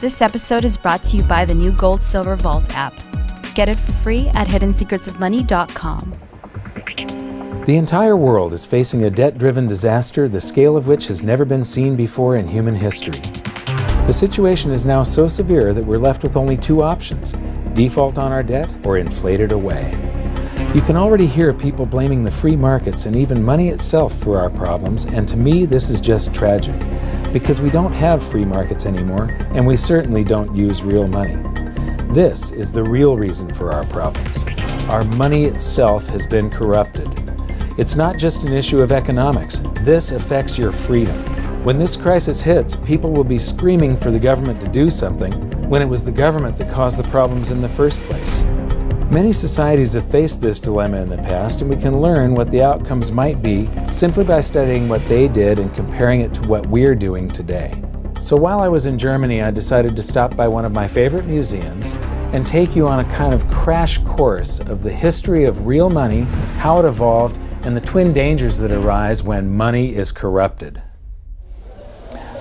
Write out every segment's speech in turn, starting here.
This episode is brought to you by the new Gold Silver Vault app. Get it for free at hiddensecretsofmoney.com. The entire world is facing a debt-driven disaster, the scale of which has never been seen before in human history. The situation is now so severe that we're left with only two options: default on our debt or inflate it away. You can already hear people blaming the free markets and even money itself for our problems, and to me this is just tragic, because we don't have free markets anymore, and we certainly don't use real money. This is the real reason for our problems. Our money itself has been corrupted. It's not just an issue of economics. This affects your freedom. When this crisis hits, people will be screaming for the government to do something when it was the government that caused the problems in the first place. Many societies have faced this dilemma in the past, and we can learn what the outcomes might be simply by studying what they did and comparing it to what we're doing today. So while I was in Germany, I decided to stop by one of my favorite museums and take you on a kind of crash course of the history of real money, how it evolved, and the twin dangers that arise when money is corrupted.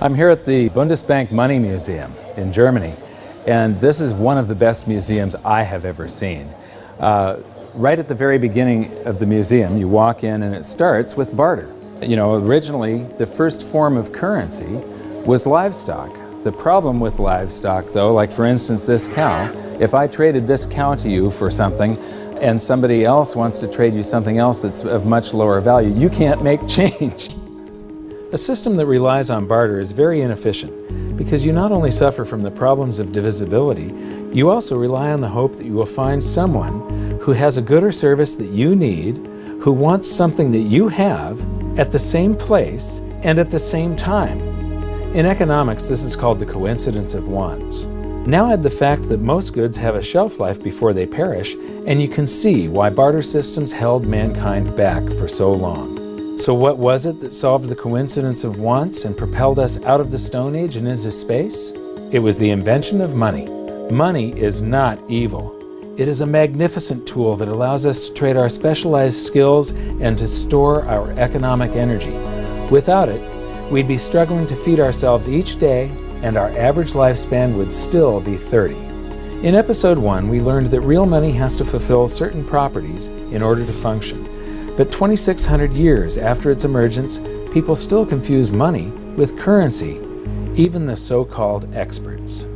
I'm here at the Bundesbank Money Museum in Germany, and this is one of the best museums I have ever seen. Right at the very beginning of the museum, you walk in and it starts with barter. You know, originally the first form of currency was livestock. The problem with livestock, though, like for instance this cow, if I traded this cow to you for something and somebody else wants to trade you something else that's of much lower value, you can't make change. A system that relies on barter is very inefficient because you not only suffer from the problems of divisibility, you also rely on the hope that you will find someone who has a good or service that you need, who wants something that you have at the same place and at the same time. In economics, this is called the coincidence of wants. Now add the fact that most goods have a shelf life before they perish, and you can see why barter systems held mankind back for so long. So what was it that solved the coincidence of wants and propelled us out of the Stone Age and into space? It was the invention of money. Money is not evil. It is a magnificent tool that allows us to trade our specialized skills and to store our economic energy. Without it, we'd be struggling to feed ourselves each day, and our average lifespan would still be 30. In episode 1, we learned that real money has to fulfill certain properties in order to function. But 2,600 years after its emergence, people still confuse money with currency, even the so-called experts.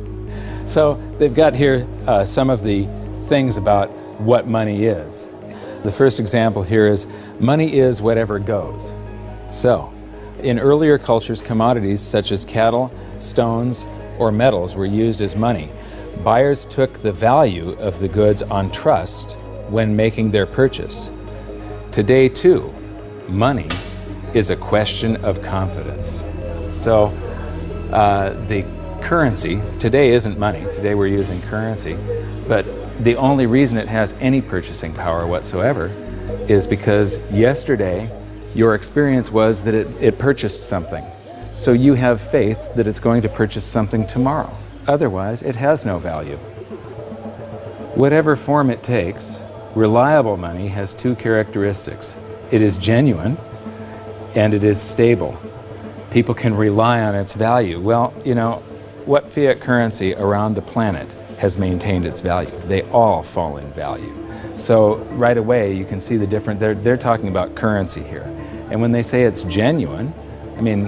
So they've got here some of the things about what money is. The first example here is money is whatever goes. So, in earlier cultures, commodities such as cattle, stones, or metals were used as money. Buyers took the value of the goods on trust when making their purchase. Today, too, money is a question of confidence. So, the currency, today isn't money. Today we're using currency. But the only reason it has any purchasing power whatsoever is because yesterday your experience was that it purchased something. So you have faith that it's going to purchase something tomorrow. Otherwise, it has no value. Whatever form it takes, reliable money has two characteristics. It is genuine and it is stable. People can rely on its value. Well, you know, what fiat currency around the planet has maintained its value? They all fall in value. So right away you can see the difference. They're talking about currency here. And when they say it's genuine, I mean,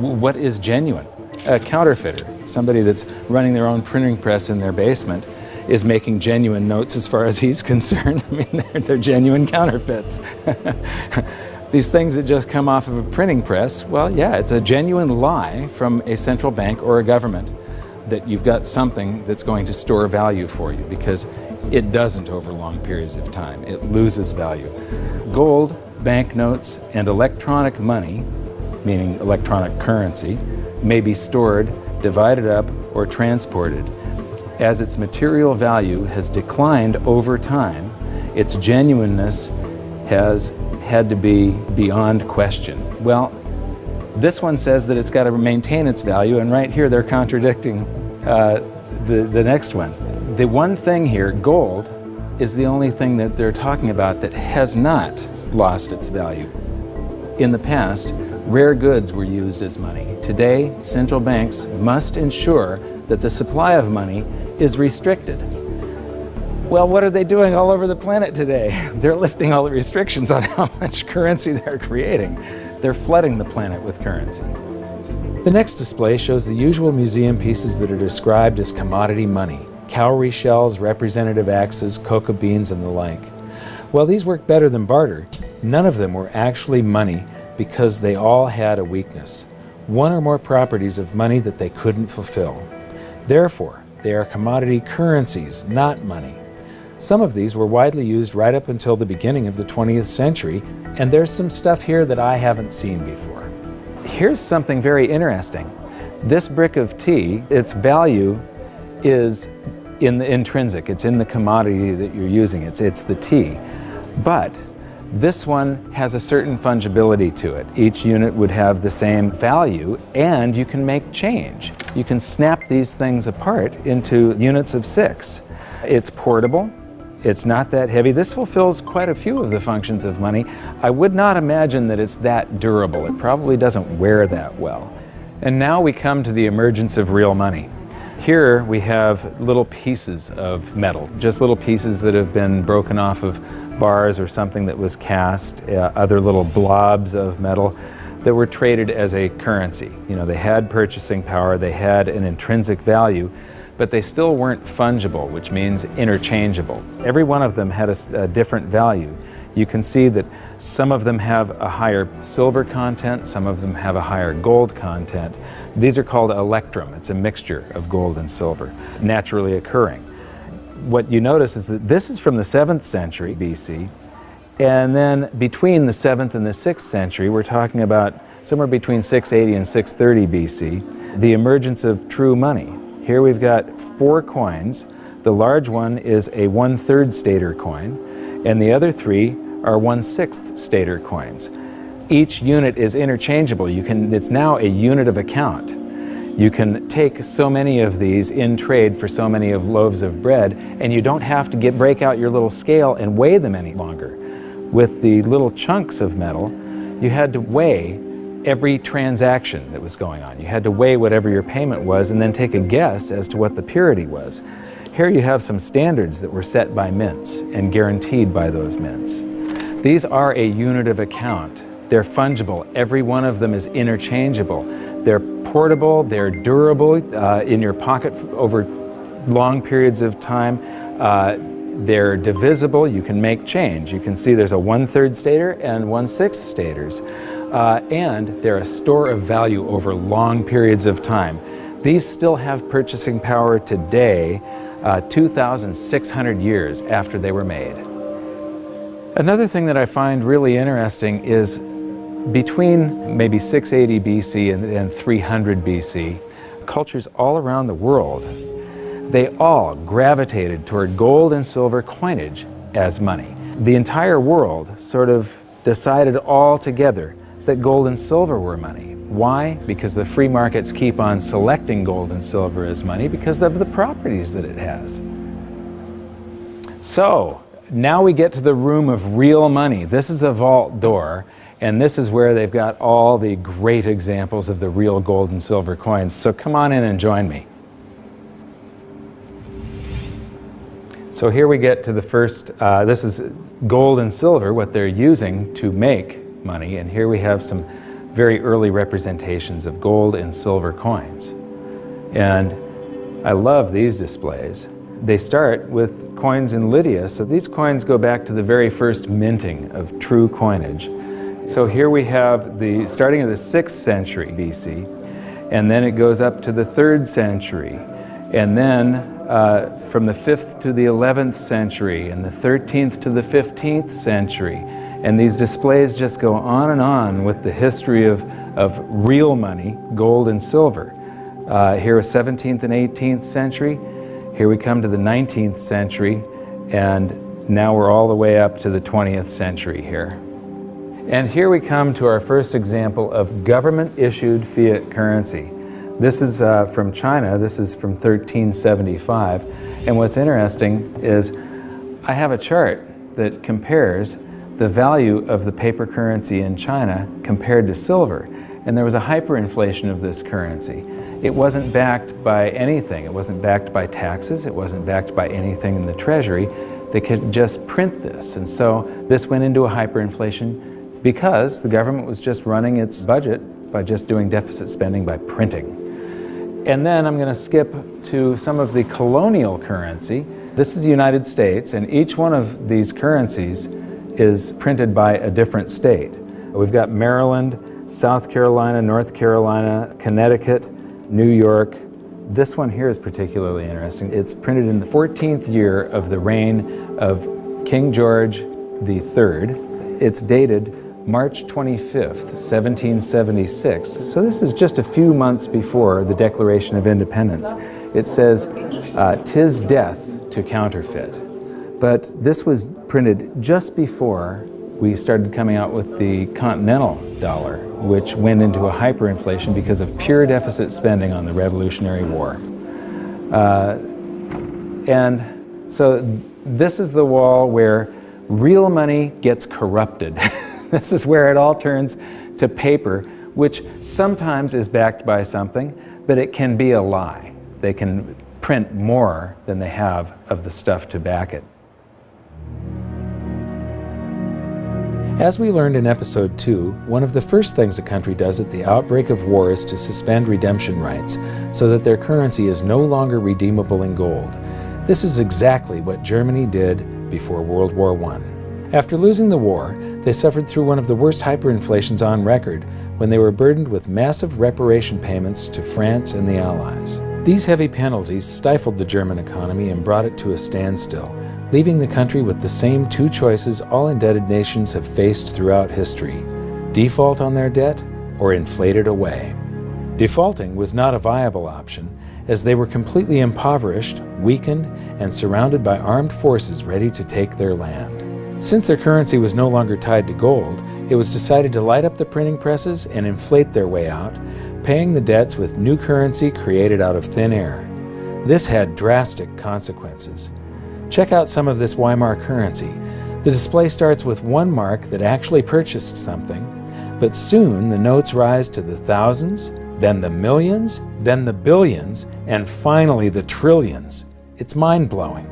what is genuine? A counterfeiter, somebody that's running their own printing press in their basement, is making genuine notes as far as he's concerned. I mean, they're genuine counterfeits. These things that just come off of a printing press, well, yeah, it's a genuine lie from a central bank or a government that you've got something that's going to store value for you, because it doesn't over long periods of time. It loses value. Gold, banknotes, and electronic money, meaning electronic currency, may be stored, divided up, or transported. As its material value has declined over time, its genuineness has had to be beyond question. Well, this one says that it's got to maintain its value, and right here they're contradicting the next one. The one thing here, gold, is the only thing that they're talking about that has not lost its value. In the past, rare goods were used as money. Today, central banks must ensure that the supply of money is restricted. Well, what are they doing all over the planet today? They're lifting all the restrictions on how much currency they're creating. They're flooding the planet with currency. The next display shows the usual museum pieces that are described as commodity money: cowrie shells, representative axes, cocoa beans, and the like. While these work better than barter, none of them were actually money because they all had a weakness: one or more properties of money that they couldn't fulfill. Therefore, they are commodity currencies, not money. Some of these were widely used right up until the beginning of the 20th century, and there's some stuff here that I haven't seen before. Here's something very interesting. This brick of tea, its value is in the intrinsic, it's in the commodity that you're using, it's the tea. But this one has a certain fungibility to it. Each unit would have the same value, and you can make change. You can snap these things apart into units of 6. It's portable. It's not that heavy. This fulfills quite a few of the functions of money. I would not imagine that it's that durable. It probably doesn't wear that well. And now we come to the emergence of real money. Here we have little pieces of metal, just little pieces that have been broken off of bars or something that was cast, other little blobs of metal that were traded as a currency. You know, they had purchasing power, they had an intrinsic value, but they still weren't fungible, which means interchangeable. Every one of them had a different value. You can see that some of them have a higher silver content, some of them have a higher gold content. These are called electrum. It's a mixture of gold and silver, naturally occurring. What you notice is that this is from the 7th century BC, and then between the 7th and the 6th century, we're talking about somewhere between 680 and 630 BC, the emergence of true money. Here we've got 4 coins. The large one is a 1/3 stater coin, and the other 3 are 1/6 stater coins. Each unit is interchangeable. It's now a unit of account. You can take so many of these in trade for so many of loaves of bread, and you don't have to break out your little scale and weigh them any longer. With the little chunks of metal, you had to weigh every transaction that was going on. You had to weigh whatever your payment was and then take a guess as to what the purity was. Here you have some standards that were set by mints and guaranteed by those mints. These are a unit of account. They're fungible. Every one of them is interchangeable. They're portable, they're durable in your pocket over long periods of time. They're divisible. You can make change. You can see there's a 1/3 stater and 1/6 staters. And they're a store of value over long periods of time. These still have purchasing power today, 2,600 years after they were made. Another thing that I find really interesting is between maybe 680 BC and 300 BC, cultures all around the world, they all gravitated toward gold and silver coinage as money. The entire world sort of decided all together that gold and silver were money. Why? Because the free markets keep on selecting gold and silver as money because of the properties that it has. So, now we get to the room of real money. This is a vault door, and this is where they've got all the great examples of the real gold and silver coins. So come on in and join me. So here we get to the first, this is gold and silver, what they're using to make money, and here we have some very early representations of gold and silver coins. And I love these displays. They start with coins in Lydia, so these coins go back to the very first minting of true coinage. So here we have the starting of the 6th century BC, and then it goes up to the 3rd century, and then from the 5th to the 11th century, and the 13th to the 15th century. And these displays just go on and on with the history of real money, gold and silver. Here is 17th and 18th century. Here we come to the 19th century, and now we're all the way up to the 20th century here. And here we come to our first example of government-issued fiat currency. This is from China. This is from 1375. And what's interesting is I have a chart that compares the value of the paper currency in China compared to silver. And there was a hyperinflation of this currency. It wasn't backed by anything. It wasn't backed by taxes. It wasn't backed by anything in the Treasury. They could just print this. And so this went into a hyperinflation because the government was just running its budget by just doing deficit spending by printing. And then I'm going to skip to some of the colonial currency. This is the United States, and each one of these currencies is printed by a different state. We've got Maryland, South Carolina, North Carolina, Connecticut, New York. This one here is particularly interesting. It's printed in the 14th year of the reign of King George III. It's dated March 25th, 1776. So this is just a few months before the Declaration of Independence. It says, "'Tis death to counterfeit." But this was printed just before we started coming out with the continental dollar, which went into a hyperinflation because of pure deficit spending on the Revolutionary War. And so this is the wall where real money gets corrupted. This is where it all turns to paper, which sometimes is backed by something, but it can be a lie. They can print more than they have of the stuff to back it. As we learned in episode 2, one of the first things a country does at the outbreak of war is to suspend redemption rights so that their currency is no longer redeemable in gold. This is exactly what Germany did before World War I. After losing the war, they suffered through one of the worst hyperinflations on record when they were burdened with massive reparation payments to France and the Allies. These heavy penalties stifled the German economy and brought it to a standstill, leaving the country with the same two choices all indebted nations have faced throughout history: default on their debt or inflate it away. Defaulting was not a viable option, as they were completely impoverished, weakened, and surrounded by armed forces ready to take their land. Since their currency was no longer tied to gold, it was decided to light up the printing presses and inflate their way out, paying the debts with new currency created out of thin air. This had drastic consequences. Check out some of this Weimar currency. The display starts with 1 mark that actually purchased something, but soon the notes rise to the thousands, then the millions, then the billions, and finally the trillions. It's mind-blowing.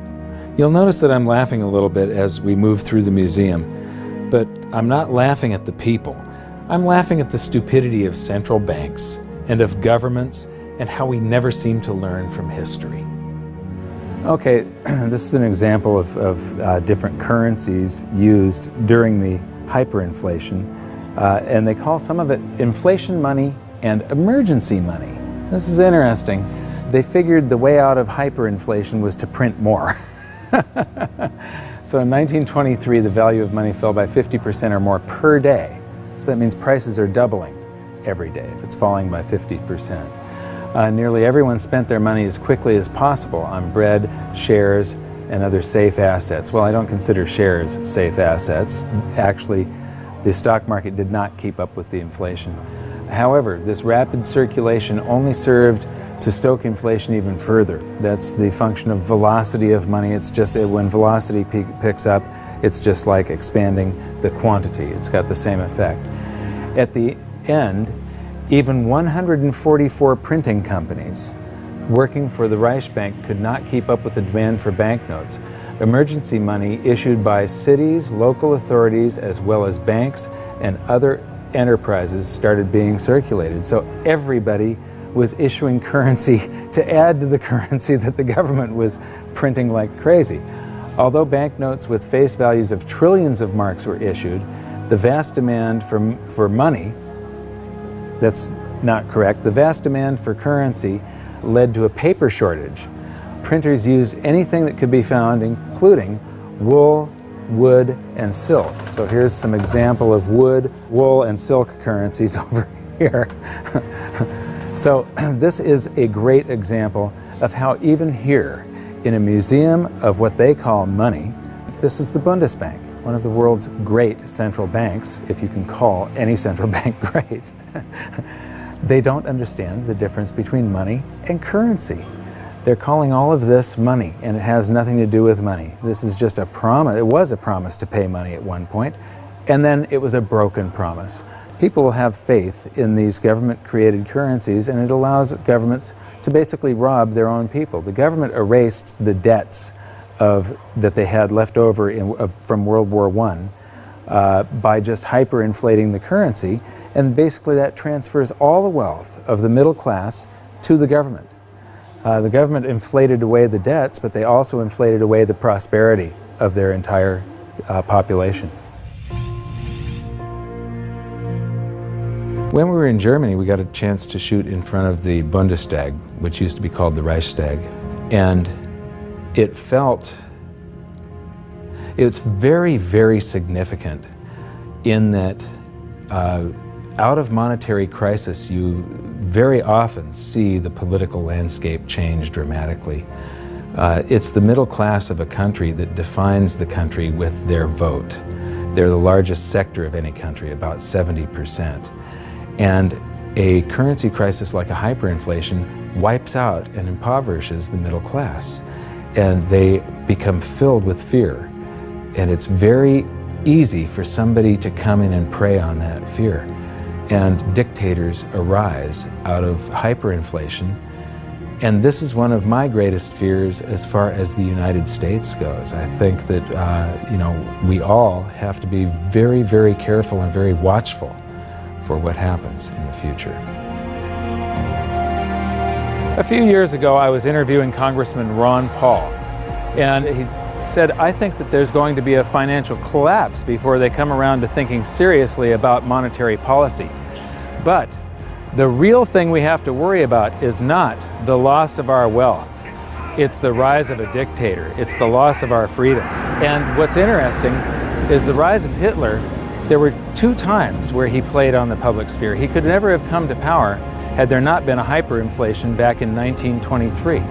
You'll notice that I'm laughing a little bit as we move through the museum, but I'm not laughing at the people. I'm laughing at the stupidity of central banks and of governments and how we never seem to learn from history. Okay, this is an example of different currencies used during the hyperinflation, and they call some of it inflation money and emergency money. This is interesting. They figured the way out of hyperinflation was to print more. So in 1923, the value of money fell by 50% or more per day. So that means prices are doubling every day if it's falling by 50%. Nearly everyone spent their money as quickly as possible on bread, shares, and other safe assets. Well, I don't consider shares safe assets. Actually, the stock market did not keep up with the inflation. However, this rapid circulation only served to stoke inflation even further. That's the function of velocity of money. It's just when velocity picks up, it's just like expanding the quantity. It's got the same effect. At the end, even 144 printing companies working for the Reichsbank could not keep up with the demand for banknotes. Emergency money issued by cities, local authorities, as well as banks and other enterprises started being circulated. So everybody was issuing currency to add to the currency that the government was printing like crazy. Although banknotes with face values of trillions of marks were issued, the vast demand for money, that's not correct, the vast demand for currency led to a paper shortage. Printers used anything that could be found, including wool, wood, and silk. So here's some example of wood, wool, and silk currencies over here. So this is a great example of how even here, in a museum of what they call money, this is the Bundesbank, one of the world's great central banks, if you can call any central bank great. They don't understand the difference between money and currency. They're calling all of this money, and it has nothing to do with money. This is just a promise. It was a promise to pay money at one point, and then it was a broken promise. people will have faith in these government-created currencies, and it allows governments to basically rob their own people. The government erased the debts that they had left over from World War I by just hyperinflating the currency, and basically that transfers all the wealth of the middle class to the government. The government inflated away the debts, but they also inflated away the prosperity of their entire population. When we were in Germany, we got a chance to shoot in front of the Bundestag, which used to be called the Reichstag, and it's very, very significant in that out of monetary crisis, you very often see the political landscape change dramatically. It's the middle class of a country that defines the country with their vote. They're the largest sector of any country, about 70%. And a currency crisis like a hyperinflation wipes out and impoverishes the middle class. And they become filled with fear. And it's very easy for somebody to come in and prey on that fear. And dictators arise out of hyperinflation. And this is one of my greatest fears as far as the United States goes. I think that we all have to be very, very careful and very watchful for what happens in the future. A few years ago, I was interviewing Congressman Ron Paul, and he said, I think that there's going to be a financial collapse before they come around to thinking seriously about monetary policy. But the real thing we have to worry about is not the loss of our wealth. It's the rise of a dictator. It's the loss of our freedom. And what's interesting is the rise of Hitler. There were 2 times where he played on the public sphere. He could never have come to power had there not been a hyperinflation back in 1923.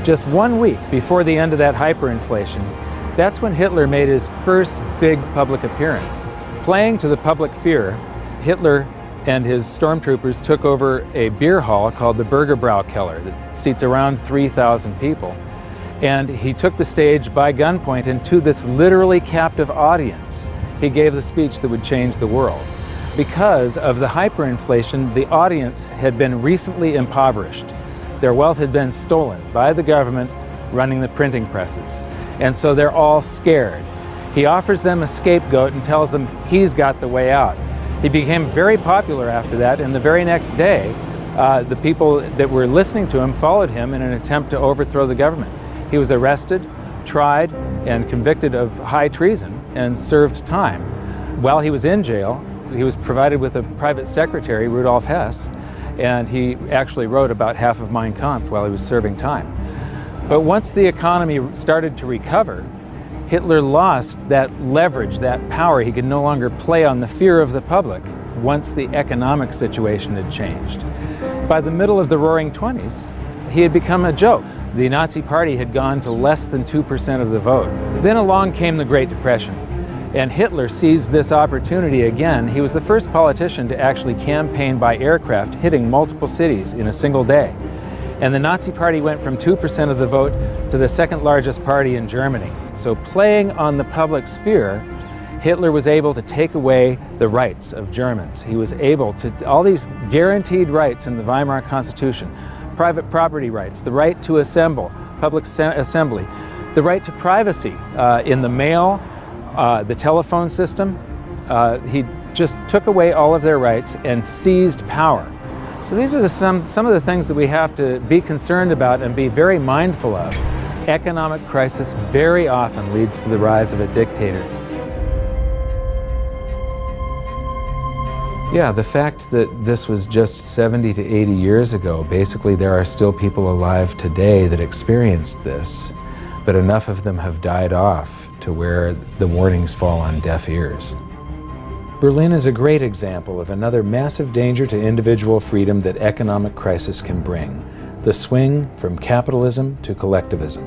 Just 1 week before the end of that hyperinflation, that's when Hitler made his first big public appearance. Playing to the public fear, Hitler and his stormtroopers took over a beer hall called the Bürgerbrau Keller that seats around 3,000 people. And he took the stage by gunpoint, and to this literally captive audience, he gave the speech that would change the world. Because of the hyperinflation, the audience had been recently impoverished. Their wealth had been stolen by the government running the printing presses. And so they're all scared. He offers them a scapegoat and tells them he's got the way out. He became very popular after that, and the very next day, the people that were listening to him followed him in an attempt to overthrow the government. He was arrested, tried, and convicted of high treason and served time. While he was in jail, he was provided with a private secretary, Rudolf Hess, and he actually wrote about half of Mein Kampf while he was serving time. But once the economy started to recover, Hitler lost that leverage, that power. He could no longer play on the fear of the public once the economic situation had changed. By the middle of the Roaring '20s, he had become a joke. The Nazi Party had gone to less than 2% of the vote. Then along came the Great Depression, and Hitler seized this opportunity again. He was the first politician to actually campaign by aircraft, hitting multiple cities in a single day. And the Nazi Party went from 2% of the vote to the second largest party in Germany. So playing on the public sphere, Hitler was able to take away the rights of Germans. He was able to, all these guaranteed rights in the Weimar Constitution, private property rights, the right to assemble, public assembly, the right to privacy in the mail, the telephone system. He just took away all of their rights and seized power. So these are some of the things that we have to be concerned about and be very mindful of. Economic crisis very often leads to the rise of a dictator. Yeah, the fact that this was just 70 to 80 years ago, basically there are still people alive today that experienced this, but enough of them have died off to where the warnings fall on deaf ears. Berlin is a great example of another massive danger to individual freedom that economic crisis can bring, the swing from capitalism to collectivism.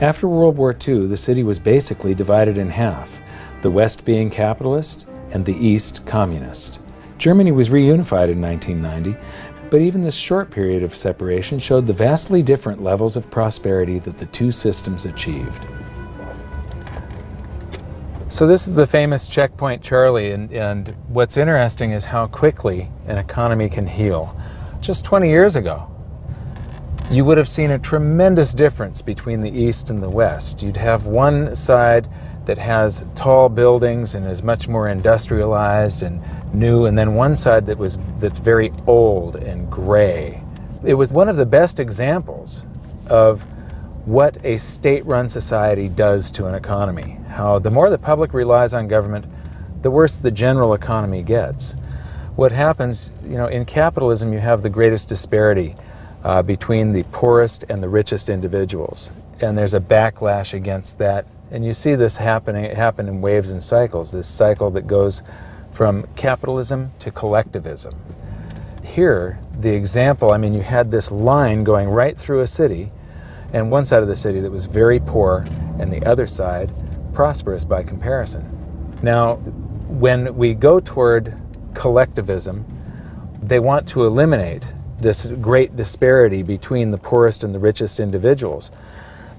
After World War II, the city was basically divided in half, the West being capitalist and the East communist. Germany was reunified in 1990, but even this short period of separation showed the vastly different levels of prosperity that the two systems achieved. So this is the famous checkpoint Charlie, and what's interesting is how quickly an economy can heal. Just 20 years ago, you would have seen a tremendous difference between the East and the West. You'd have one side that has tall buildings and is much more industrialized and new, and then one side that's very old and gray. It was one of the best examples of what a state-run society does to an economy. How the more the public relies on government, the worse the general economy gets. What happens, in capitalism, you have the greatest disparity between the poorest and the richest individuals. And there's a backlash against that. And you see this happen in waves and cycles, this cycle that goes from capitalism to collectivism. Here, the example, you had this line going right through a city, and one side of the city that was very poor, and the other side prosperous by comparison. Now, when we go toward collectivism, they want to eliminate this great disparity between the poorest and the richest individuals.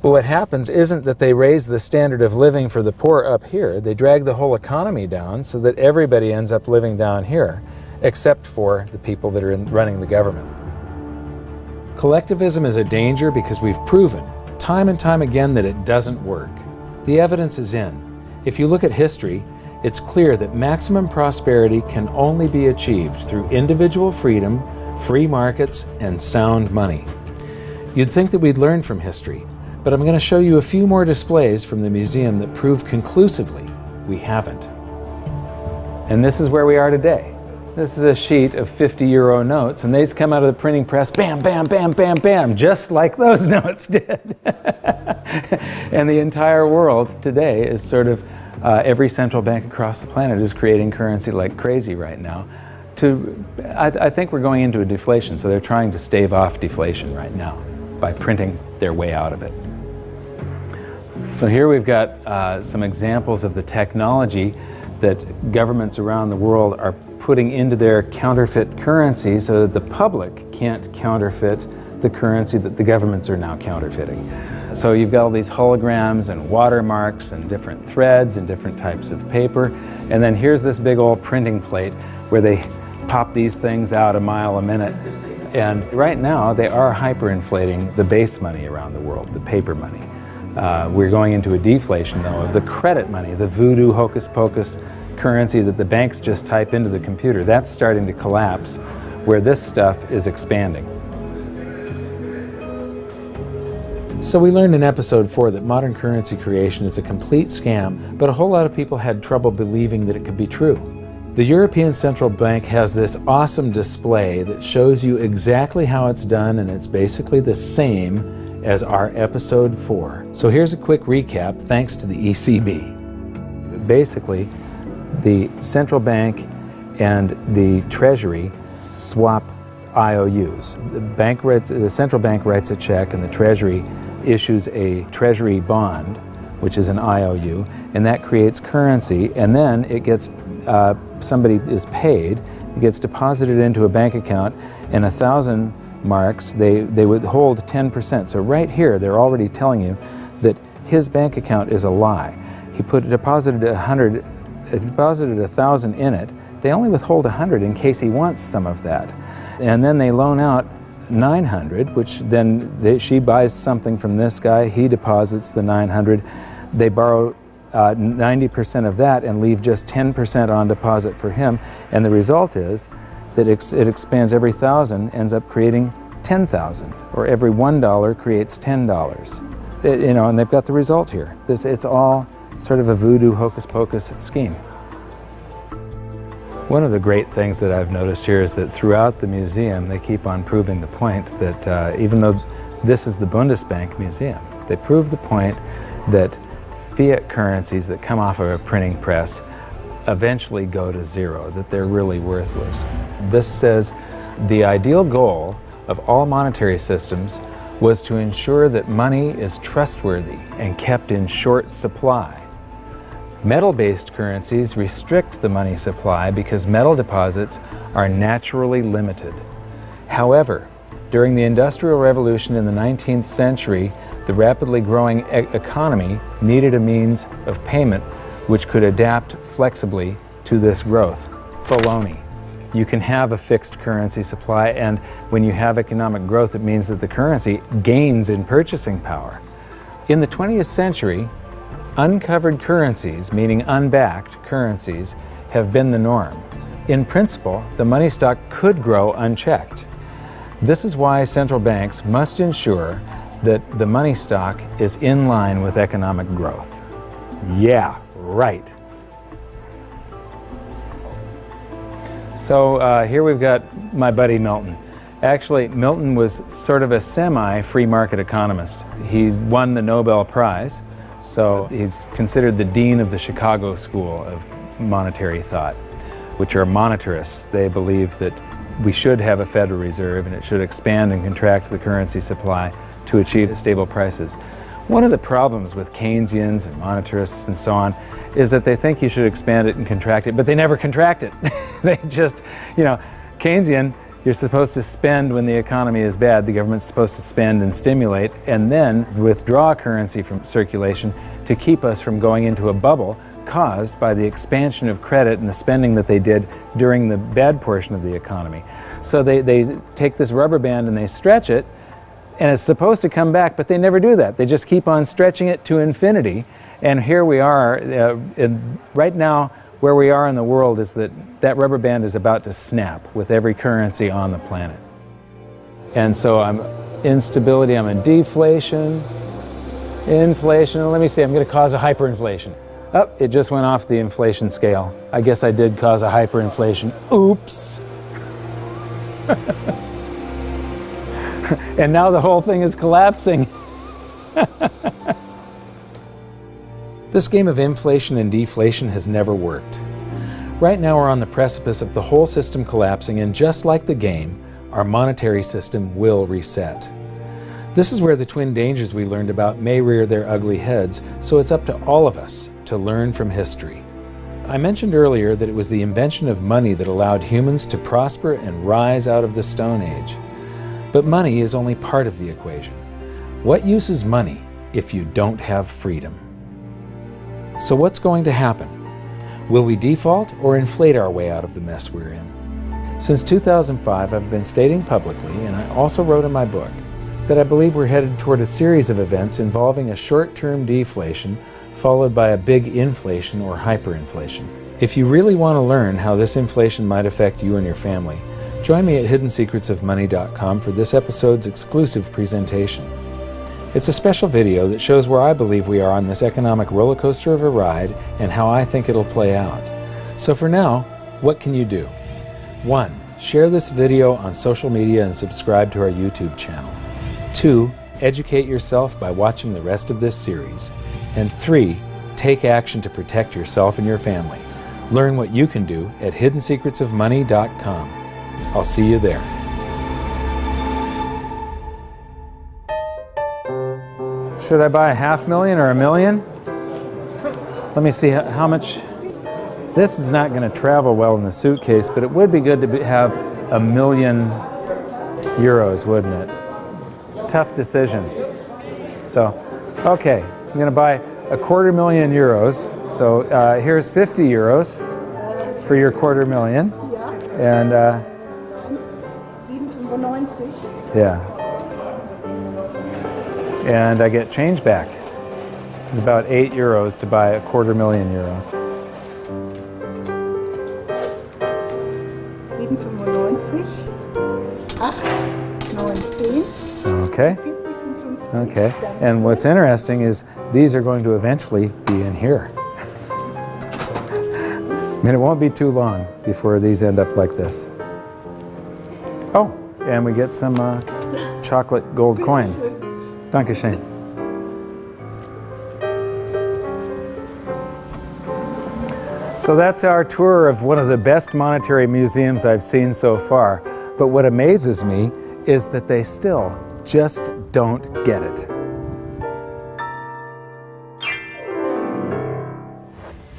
But what happens isn't that they raise the standard of living for the poor up here. They drag the whole economy down so that everybody ends up living down here, except for the people that are running the government. Collectivism is a danger because we've proven time and time again that it doesn't work. The evidence is in. If you look at history, it's clear that maximum prosperity can only be achieved through individual freedom, free markets, and sound money. You'd think that we'd learn from history, but I'm going to show you a few more displays from the museum that prove conclusively we haven't. And this is where we are today. This is a sheet of 50-euro notes, and these come out of the printing press, bam, bam, bam, bam, bam, just like those notes did. And the entire world today is sort of, every central bank across the planet is creating currency like crazy right now. I think we're going into a deflation, so they're trying to stave off deflation right now by printing their way out of it. So here we've got some examples of the technology that governments around the world are putting into their counterfeit currency so that the public can't counterfeit the currency that the governments are now counterfeiting. So you've got all these holograms and watermarks and different threads and different types of paper. And then here's this big old printing plate where they pop these things out a mile a minute. And right now they are hyperinflating the base money around the world, the paper money. We're going into a deflation, though, of the credit money, the voodoo hocus-pocus currency that the banks just type into the computer. That's starting to collapse, where this stuff is expanding. So we learned in episode 4 that modern currency creation is a complete scam, but a whole lot of people had trouble believing that it could be true. The European Central Bank has this awesome display that shows you exactly how it's done, and it's basically the same as our episode 4. So here's a quick recap thanks to the ECB. Basically, the central bank and the Treasury swap IOUs. The central bank writes a check and the Treasury issues a Treasury bond, which is an IOU, and that creates currency, and then it gets, somebody is paid, it gets deposited into a bank account, and 1,000 marks, they withhold 10%. So right here, they're already telling you that his bank account is a lie. He deposited 1,000 in it. They only withhold 100 in case he wants some of that. And then they loan out 900, which then she buys something from this guy, he deposits the 900. They borrow 90% of that and leave just 10% on deposit for him. And the result is that it expands. Every 1,000 ends up creating 10,000, or every $1 creates $10. And they've got the result here. It's all sort of a voodoo hocus-pocus scheme. One of the great things that I've noticed here is that throughout the museum, they keep on proving the point that even though this is the Bundesbank Museum, they prove the point that fiat currencies that come off of a printing press eventually go to zero, that they're really worthless. This says the ideal goal of all monetary systems was to ensure that money is trustworthy and kept in short supply. Metal-based currencies restrict the money supply because metal deposits are naturally limited. However, during the Industrial Revolution in the 19th century, the rapidly growing economy needed a means of payment which could adapt flexibly to this growth. Baloney. You can have a fixed currency supply, and when you have economic growth, it means that the currency gains in purchasing power. In the 20th century, uncovered currencies, meaning unbacked currencies, have been the norm. In principle, the money stock could grow unchecked. This is why central banks must ensure that the money stock is in line with economic growth. Yeah, right. So here we've got my buddy Milton. Actually, Milton was sort of a semi-free market economist. He won the Nobel Prize, so he's considered the dean of the Chicago School of Monetary Thought, which are monetarists. They believe that we should have a Federal Reserve and it should expand and contract the currency supply to achieve stable prices. One of the problems with Keynesians and monetarists and so on is that they think you should expand it and contract it, but they never contract it. They just, Keynesian, you're supposed to spend when the economy is bad. The government's supposed to spend and stimulate and then withdraw currency from circulation to keep us from going into a bubble caused by the expansion of credit and the spending that they did during the bad portion of the economy. So they take this rubber band and they stretch it, and it's supposed to come back, but they never do that. They just keep on stretching it to infinity. And here we are, right now, where we are in the world is that rubber band is about to snap with every currency on the planet. And so I'm instability, I'm in deflation, inflation. Let me see, I'm going to cause a hyperinflation. Oh, it just went off the inflation scale. I guess I did cause a hyperinflation. Oops. And now the whole thing is collapsing. This game of inflation and deflation has never worked. Right now we're on the precipice of the whole system collapsing, and just like the game, our monetary system will reset. This is where the twin dangers we learned about may rear their ugly heads, so it's up to all of us to learn from history. I mentioned earlier that it was the invention of money that allowed humans to prosper and rise out of the Stone Age. But money is only part of the equation. What use is money if you don't have freedom? So what's going to happen? Will we default or inflate our way out of the mess we're in? Since 2005, I've been stating publicly, and I also wrote in my book, that I believe we're headed toward a series of events involving a short-term deflation followed by a big inflation or hyperinflation. If you really want to learn how this inflation might affect you and your family, join me at hiddensecretsofmoney.com for this episode's exclusive presentation. It's a special video that shows where I believe we are on this economic roller coaster of a ride and how I think it'll play out. So for now, what can you do? 1. Share this video on social media and subscribe to our YouTube channel. 2. Educate yourself by watching the rest of this series. And 3. Take action to protect yourself and your family. Learn what you can do at hiddensecretsofmoney.com. I'll see you there. Should I buy $500,000 or $1 million? Let me see how much. This is not going to travel well in the suitcase, but it would be good to have €1 million, wouldn't it? Tough decision. So, okay, I'm going to buy €250,000. So here's €50 for your €250,000. And 7,95. yeah. And I get change back. This is about €8 to buy €250,000. 7,95, 8, 9, 10. Okay. 40 sind 50. Okay. And what's interesting is these are going to eventually be in here. I mean, it won't be too long before these end up like this. Oh, and we get some chocolate gold coins. Dankeschön. So that's our tour of one of the best monetary museums I've seen so far. But what amazes me is that they still just don't get it.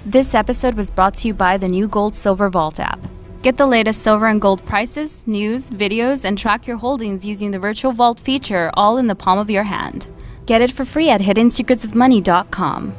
This episode was brought to you by the new Gold Silver Vault app. Get the latest silver and gold prices, news, videos, and track your holdings using the virtual vault feature all in the palm of your hand. Get it for free at hiddensecretsofmoney.com.